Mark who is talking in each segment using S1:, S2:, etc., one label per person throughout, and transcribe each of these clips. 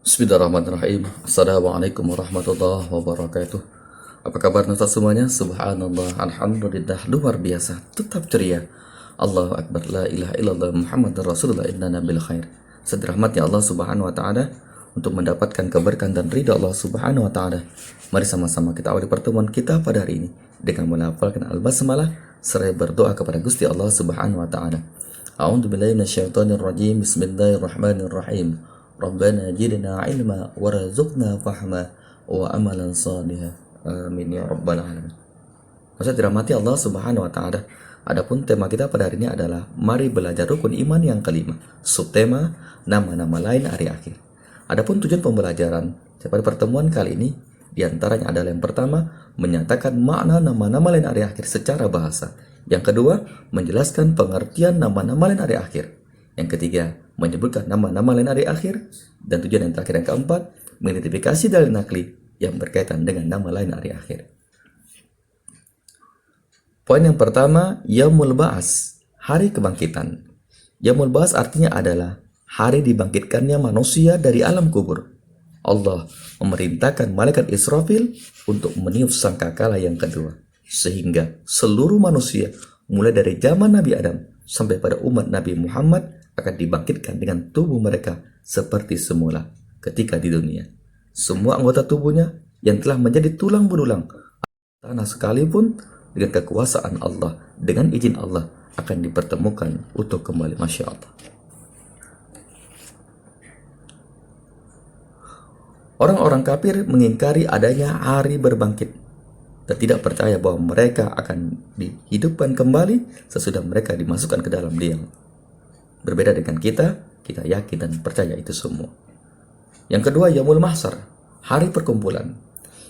S1: Bismillahirrahmanirrahim. Assalamualaikum warahmatullahi wabarakatuh. Apa kabar Nata semuanya? Subhanallah, alhamdulillah, luar biasa, tetap ceria. Allahu Akbar, la ilaha illallah, Muhammad Rasulullah, inna nabil khair. Sedirahmatnya Allah Subhanahu wa Ta'ala untuk mendapatkan keberkahan dan ridha Allah Subhanahu wa Ta'ala. Mari sama-sama kita awali pertemuan kita pada hari ini dengan melafalkan al-basmalah seraya berdoa kepada Gusti Allah Subhanahu wa Ta'ala. A'udzu billahi minasyaitonir rajim. Bismillahirrahmanirrahim. Rabbana zidna ilma warzuqna fahma wa amalan salihah. Amin ya rabbal alamin. Maksud dirahmati Allah Subhanahu wa Ta'ala. Adapun tema kita pada hari ini adalah mari belajar rukun iman yang kelima. Subtema nama-nama lain hari akhir. Adapun tujuan pembelajaran pada pertemuan kali ini diantaranya adalah yang pertama, menyatakan makna nama-nama lain hari akhir secara bahasa. Yang kedua, menjelaskan pengertian nama-nama lain hari akhir. Yang ketiga, menyebutkan nama-nama lain hari akhir. Dan tujuan yang terakhir yang keempat, mengidentifikasi dalil nakli yang berkaitan dengan nama lain hari akhir. Poin yang pertama, Yaumul Ba'as, hari kebangkitan. Yaumul Ba'as artinya adalah hari dibangkitkannya manusia dari alam kubur. Allah memerintahkan malaikat Israfil untuk meniup sangkakala yang kedua, sehingga seluruh manusia mulai dari zaman Nabi Adam sampai pada umat Nabi Muhammad akan dibangkitkan dengan tubuh mereka seperti semula ketika di dunia. Semua anggota tubuhnya yang telah menjadi tulang belulang tanah sekalipun dengan kekuasaan Allah, dengan izin Allah akan dipertemukan untuk kembali. Masya Allah. Orang-orang kafir mengingkari adanya hari berbangkit dan tidak percaya bahwa mereka akan dihidupkan kembali sesudah mereka dimasukkan ke dalam liang. Berbeda dengan kita yakin dan percaya itu semua. Yang kedua, Yaumul Mahsyar, hari perkumpulan.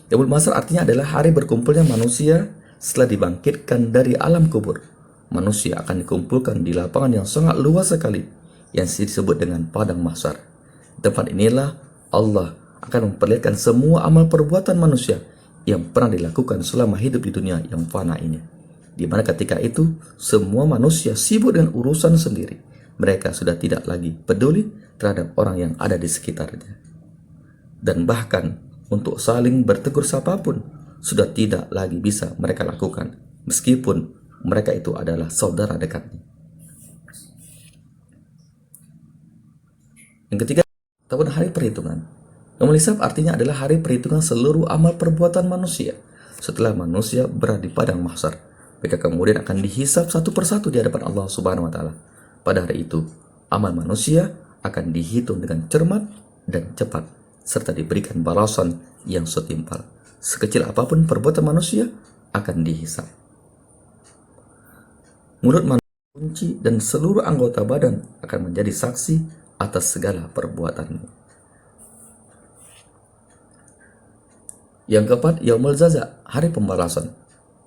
S1: Yaumul Mahsyar artinya adalah hari berkumpulnya manusia setelah dibangkitkan dari alam kubur. Manusia akan dikumpulkan di lapangan yang sangat luas sekali yang disebut dengan Padang Mahsyar. Di tempat inilah Allah akan memperlihatkan semua amal perbuatan manusia yang pernah dilakukan selama hidup di dunia yang fana ini. Di mana ketika itu semua manusia sibuk dengan urusan sendiri. Mereka sudah tidak lagi peduli terhadap orang yang ada di sekitarnya. Dan bahkan untuk saling bertegur sapa pun sudah tidak lagi bisa mereka lakukan, meskipun mereka itu adalah saudara dekatnya. Yang ketiga, tahun hari perhitungan. Yaumul Hisab artinya adalah hari perhitungan seluruh amal perbuatan manusia. Setelah manusia berada di padang mahsyar, mereka kemudian akan dihisab satu persatu di hadapan Allah Subhanahu wa Ta'ala. Pada hari itu, amal manusia akan dihitung dengan cermat dan cepat, serta diberikan balasan yang setimpal. Sekecil apapun perbuatan manusia akan dihisab. Mulut manusia kunci dan seluruh anggota badan akan menjadi saksi atas segala perbuatanmu. Yang keempat, Yaumul Jaza, hari pembalasan.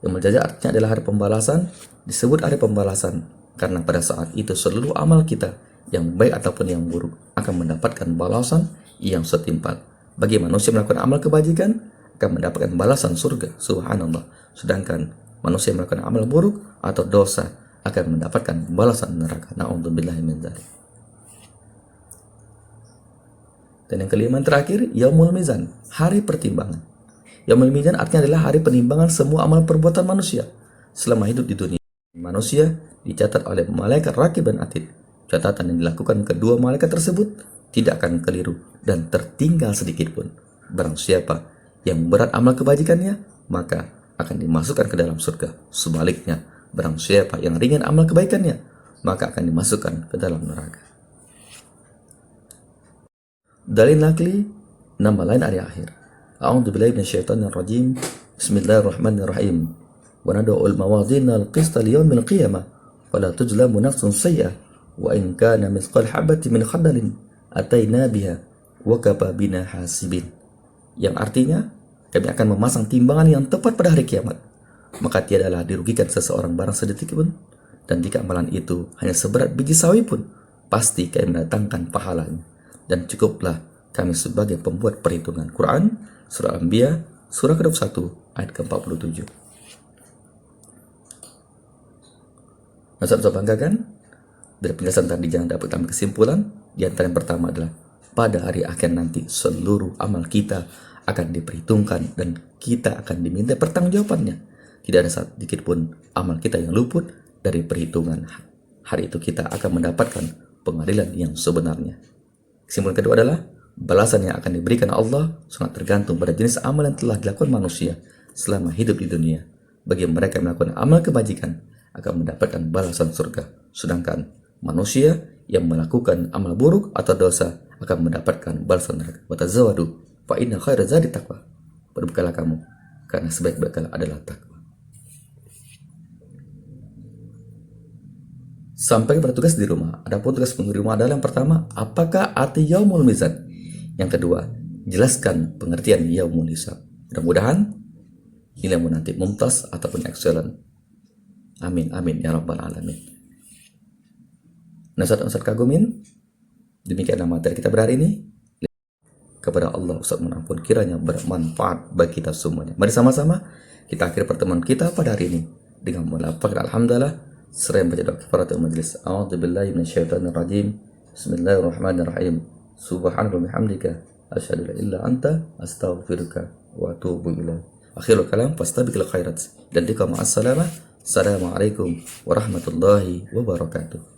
S1: Yaumul Jaza artinya adalah hari pembalasan. Disebut hari pembalasan karena pada saat itu seluruh amal kita yang baik ataupun yang buruk akan mendapatkan balasan yang setimpal. Bagi manusia melakukan amal kebajikan akan mendapatkan balasan surga, subhanallah. Sedangkan manusia yang melakukan amal buruk atau dosa akan mendapatkan balasan neraka. Na'udzubillahi min dzalik. Dan yang kelima terakhir, Yaumul Mizan, hari pertimbangan. Yaumul Mizan artinya adalah hari penimbangan semua amal perbuatan manusia selama hidup di dunia. Manusia dicatat oleh malaikat Raqib dan Atid. Catatan yang dilakukan kedua malaikat tersebut tidak akan keliru dan tertinggal sedikit pun. Barang siapa yang berat amal kebajikannya, maka akan dimasukkan ke dalam surga. Sebaliknya, barang siapa yang ringan amal kebaikannya, maka akan dimasukkan ke dalam neraka. Dalil nakli, nama lain hari akhir. A'udzu billahi minasyaitonir rajim. Bismillahirrahmanirrahim. Wa nad'ul mawazina al-qista liyawmil qiyamah fala tuzlamu nafsun shay'an wa in kana mithqal habatin min khardalin ataina biha wa kafa bina hasibin. Yang artinya, kami akan memasang timbangan yang tepat pada hari kiamat, maka tiadalah dirugikan seseorang barang sedetik pun, dan jika amalan itu hanya seberat biji sawi pun, pasti kami mendatangkan pahalanya, dan cukuplah kami sebagai pembuat perhitungan. Quran Surah Al-Anbiya surah ke-21 ayat ke-47. Masa saya banggakan dari penjelasan tadi jangan dapat ambil kesimpulan. Di antara yang pertama adalah pada hari akhir nanti seluruh amal kita akan diperhitungkan dan kita akan diminta pertanggungjawabannya. Tidak ada sedikit pun amal kita yang luput dari perhitungan. Hari itu kita akan mendapatkan pengadilan yang sebenarnya. Kesimpulan kedua adalah balasan yang akan diberikan Allah sangat tergantung pada jenis amal yang telah dilakukan manusia selama hidup di dunia. Bagi mereka yang melakukan amal kebajikan akan mendapatkan balasan surga, sedangkan manusia yang melakukan amal buruk atau dosa akan mendapatkan balasan neraka. Watazawadu fa inna khairaz zadi taqwa. Berbekalah kamu karena sebaik-baik bekal adalah takwa. Sampai pada tugas di rumah. Adapun tugas di rumah adalah yang pertama, apakah arti yaumul mizan? Yang kedua, jelaskan pengertian yaumul hisab. Mudah-mudahan nilaimu nanti mumtaz ataupun excellent. Amin amin ya rabbal alamin. Nah, Ustaz kagumin, demikianlah materi kita berhari ini. Kepada Allah Ustaz menampun kiranya bermanfaat bagi kita semuanya. Mari sama-sama kita akhiri pertemuan kita pada hari ini dengan melafazkan alhamdulillah seraya membaca doa kifaratul majlis. A'udzubillahi minasyaitonir rajim. Bismillahirrahmanirrahim. Subhanaka wa bihamdika asyhadu an la ilaha illa anta astaghfiruka wa atubu ilaik. Akhirul kalam fastabiqul khairat. Dan dika ma'as salamah. Assalamualaikum warahmatullahi wabarakatuh.